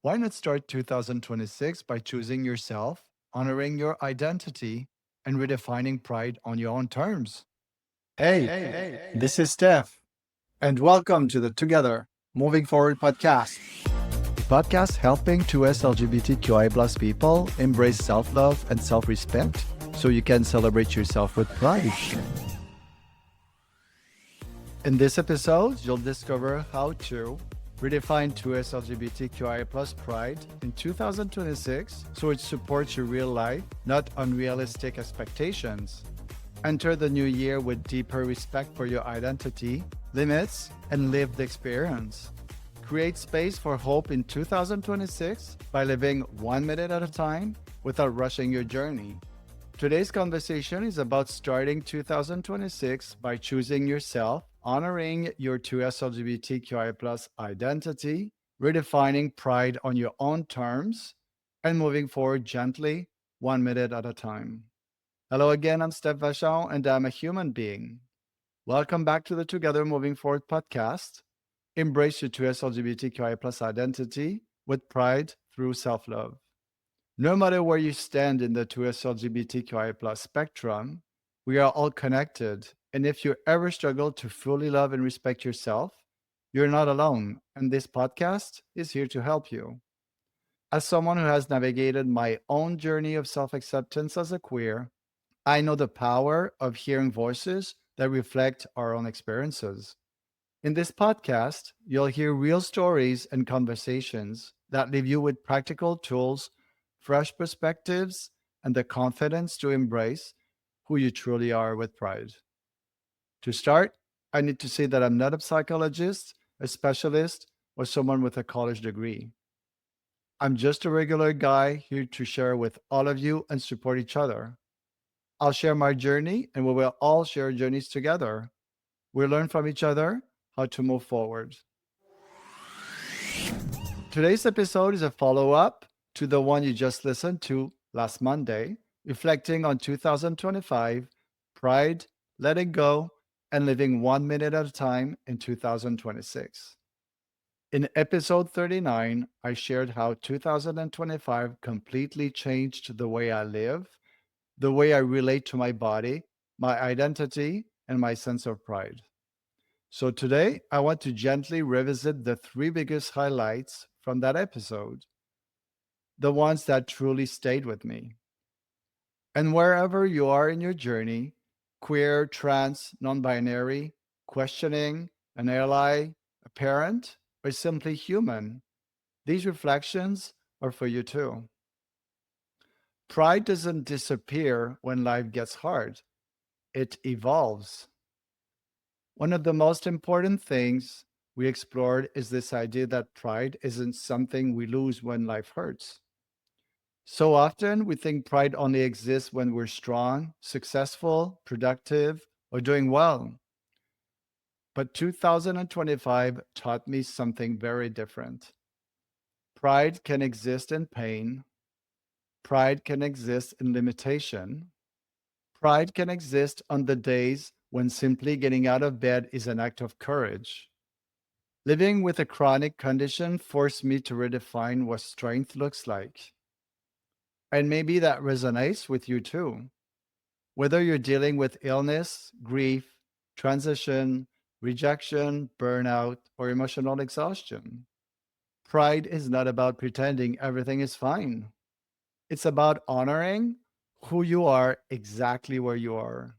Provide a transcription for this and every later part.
Why not start 2026 by choosing yourself, honoring your identity, and redefining pride on your own terms? Hey, this is Stef, and welcome to the Together Moving Forward podcast. The podcast helping 2S LGBTQI+ people embrace self love and self respect so you can celebrate yourself with pride. In this episode, you'll discover how to redefine 2S LGBTQI+ pride in 2026 so it supports your real life, not unrealistic expectations. Enter the new year with deeper respect for your identity, limits, and lived experience. Create space for hope in 2026 by living 1 minute at a time without rushing your journey. Today's conversation is about starting 2026 by choosing yourself, honoring your 2S LGBTQI+ identity, redefining pride on your own terms, and moving forward gently, 1 minute at a time. Hello again, I'm Stef Vachon, and I'm a human being. Welcome back to the Together Moving Forward podcast. Embrace your 2S LGBTQI+ identity with pride through self love. No matter where you stand in the 2S LGBTQI+ spectrum, we are all connected. And if you ever struggle to fully love and respect yourself, you're not alone. And this podcast is here to help you. As someone who has navigated my own journey of self acceptance as a queer, I know the power of hearing voices that reflect our own experiences. In this podcast, you'll hear real stories and conversations that leave you with practical tools, fresh perspectives, and the confidence to embrace who you truly are with pride. To start, I need to say that I'm not a psychologist, a specialist, or someone with a college degree. I'm just a regular guy here to share with all of you and support each other. I'll share my journey and we will all share journeys together. We'll learn from each other how to move forward. Today's episode is a follow up to the one you just listened to last Monday, reflecting on 2025, pride, letting go, and living 1 minute at a time in 2026. In episode 39, I shared how 2025 completely changed the way I live, the way I relate to my body, my identity, and my sense of pride. So today, I want to gently revisit the three biggest highlights from that episode, the ones that truly stayed with me. And wherever you are in your journey, queer, trans, non binary, questioning, an ally, a parent, or simply human, these reflections are for you too. Pride doesn't disappear when life gets hard, it evolves. One of the most important things we explored is this idea that pride isn't something we lose when life hurts. So often we think pride only exists when we're strong, successful, productive, or doing well. But 2025 taught me something very different. Pride can exist in pain, pride can exist in limitation, pride can exist on the days when simply getting out of bed is an act of courage. Living with a chronic condition forced me to redefine what strength looks like. And maybe that resonates with you too. Whether you're dealing with illness, grief, transition, rejection, burnout, or emotional exhaustion, pride is not about pretending everything is fine. It's about honoring who you are exactly where you are.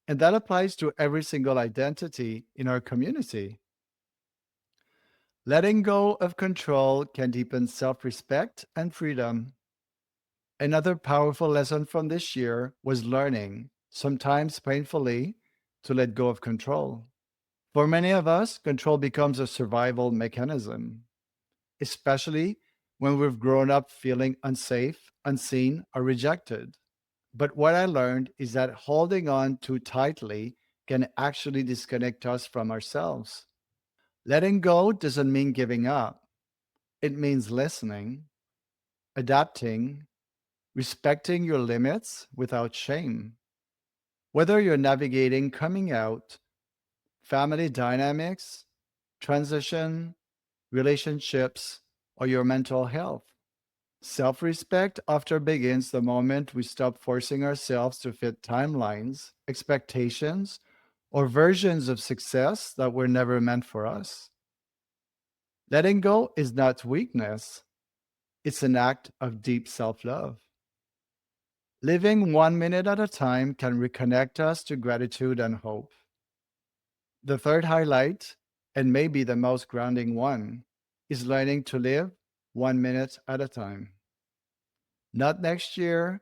And that applies to every single identity in our community. Letting go of control can deepen self respect and freedom. Another powerful lesson from this year was learning, sometimes painfully, to let go of control. For many of us, control becomes a survival mechanism, especially when we've grown up feeling unsafe, unseen, or rejected. But what I learned is that holding on too tightly can actually disconnect us from ourselves. Letting go doesn't mean giving up, it means listening, adapting, respecting your limits without shame. Whether you're navigating coming out, family dynamics, transition, relationships, or your mental health. Self respect often begins the moment we stop forcing ourselves to fit timelines, expectations, or versions of success that were never meant for us. Letting go is not weakness, it's an act of deep self love. Living 1 minute at a time can reconnect us to gratitude and hope. The third highlight, and maybe the most grounding one, is learning to live 1 minute at a time. Not next year,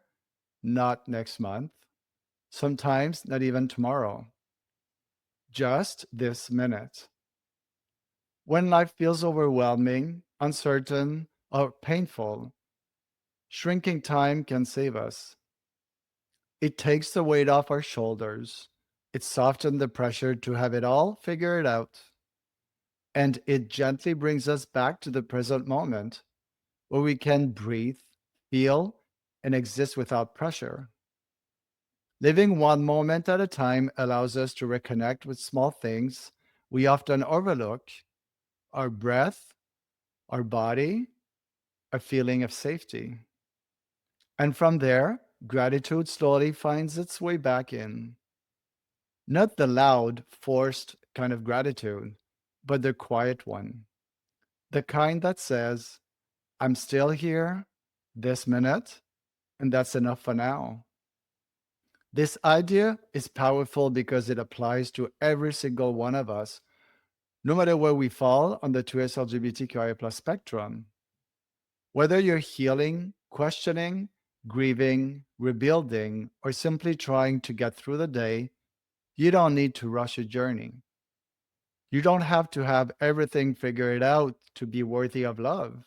not next month, sometimes not even tomorrow, just this minute. When life feels overwhelming, uncertain, or painful, shrinking time can save us. It takes the weight off our shoulders. It softens the pressure to have it all figured out. And it gently brings us back to the present moment where we can breathe, feel, and exist without pressure. Living one moment at a time allows us to reconnect with small things we often overlook: our breath, our body, a feeling of safety. And from there, gratitude slowly finds its way back in. Not the loud, forced kind of gratitude, but the quiet one. The kind that says, I'm still here this minute, and that's enough for now. This idea is powerful because it applies to every single one of us, no matter where we fall on the 2S LGBTQIA+ spectrum. Whether you're healing, questioning, grieving, rebuilding, or simply trying to get through the day, you don't need to rush your journey. You don't have to have everything figured out to be worthy of love.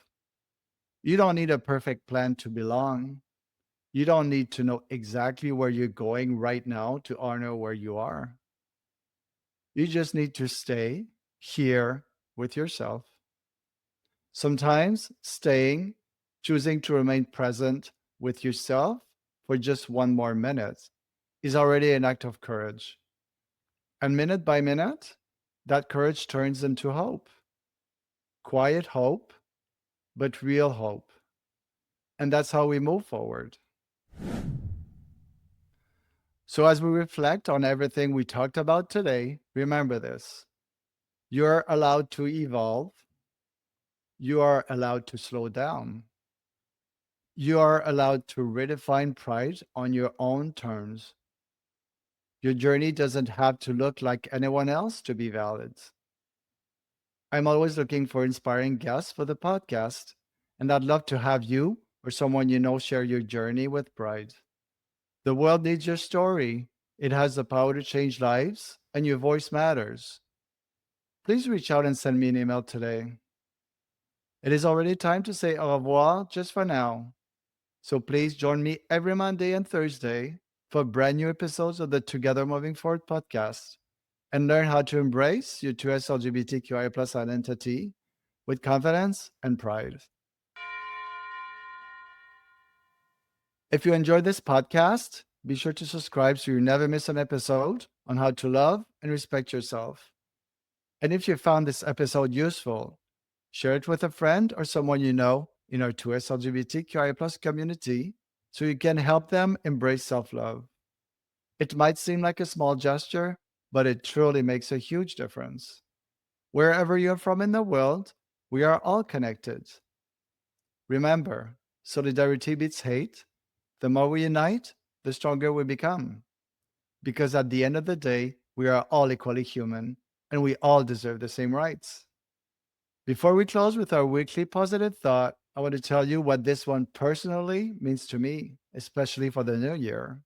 You don't need a perfect plan to belong. You don't need to know exactly where you're going right now to honor where you are. You just need to stay here with yourself. Sometimes staying, choosing to remain present with yourself for just one more minute is already an act of courage. And minute by minute, that courage turns into hope. Quiet hope, but real hope. And that's how we move forward. So, as we reflect on everything we talked about today, remember this: you're allowed to evolve, you are allowed to slow down, you are allowed to redefine pride on your own terms. Your journey doesn't have to look like anyone else to be valid. I'm always looking for inspiring guests for the podcast, and I'd love to have you or someone you know share your journey with pride. The world needs your story. It has the power to change lives, and your voice matters. Please reach out and send me an email today. It is already time to say au revoir just for now. So please join me every Monday and Thursday for brand new episodes of the Together Moving Forward podcast and learn how to embrace your 2S LGBTQIA+ identity with confidence and pride. If you enjoyed this podcast, be sure to subscribe so you never miss an episode on how to love and respect yourself. And if you found this episode useful, share it with a friend or someone you know in our 2S LGBTQIA+ community so you can help them embrace self love. It might seem like a small gesture, but it truly makes a huge difference. Wherever you're from in the world, we are all connected. Remember, solidarity beats hate. The more we unite, the stronger we become. Because at the end of the day, we are all equally human and we all deserve the same rights. Before we close with our weekly positive thought, I want to tell you what this one personally means to me, especially for the new year.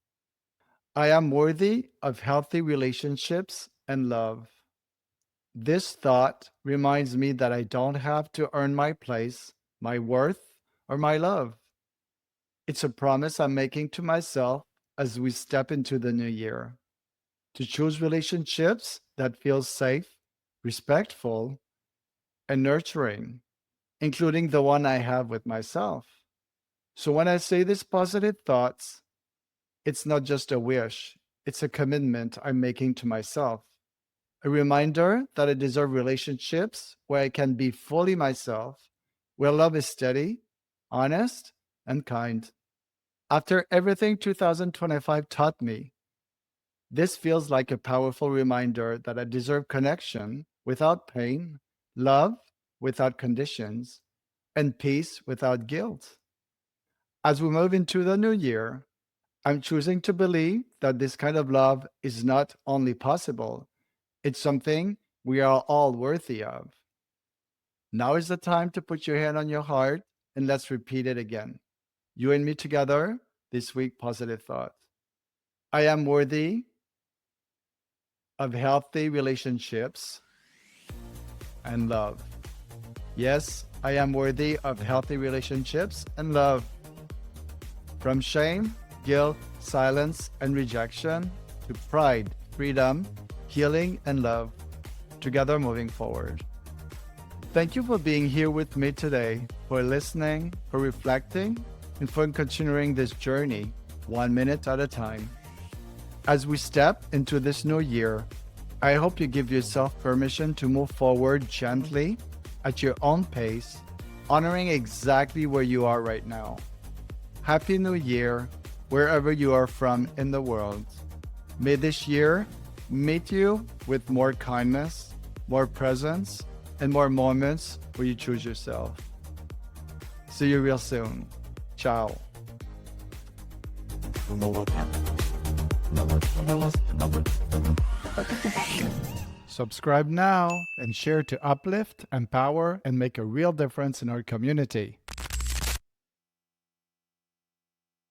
I am worthy of healthy relationships and love. This thought reminds me that I don't have to earn my place, my worth, or my love. It's a promise I'm making to myself as we step into the new year to choose relationships that feel safe, respectful, and nurturing, including the one I have with myself. So when I say these positive thoughts, it's not just a wish, it's a commitment I'm making to myself. A reminder that I deserve relationships where I can be fully myself where love is steady, honest, and kind. After everything 2025 taught me, this feels like a powerful reminder that I deserve connection without pain, love without conditions, and peace without guilt. As we move into the new year, I'm choosing to believe that this kind of love is not only possible, it's something we are all worthy of. Now is the time to put your hand on your heart and let's repeat it again. You and me together, this week, positive thoughts. I am worthy of healthy relationships and love. Yes, I am worthy of healthy relationships and love. From shame, guilt, silence, and rejection to pride, freedom, healing, and love. Together moving forward. Thank you for being here with me today, for listening, for reflecting, and for continuing this journey 1 minute at a time. As we step into this new year, I hope you give yourself permission to move forward gently at your own pace, honoring exactly where you are right now. Happy New Year, wherever you are from in the world. May this year meet you with more kindness, more presence, and more moments where you choose yourself. See you real soon. Ciao. Subscribe now and share to uplift, empower, and make a real difference in our community.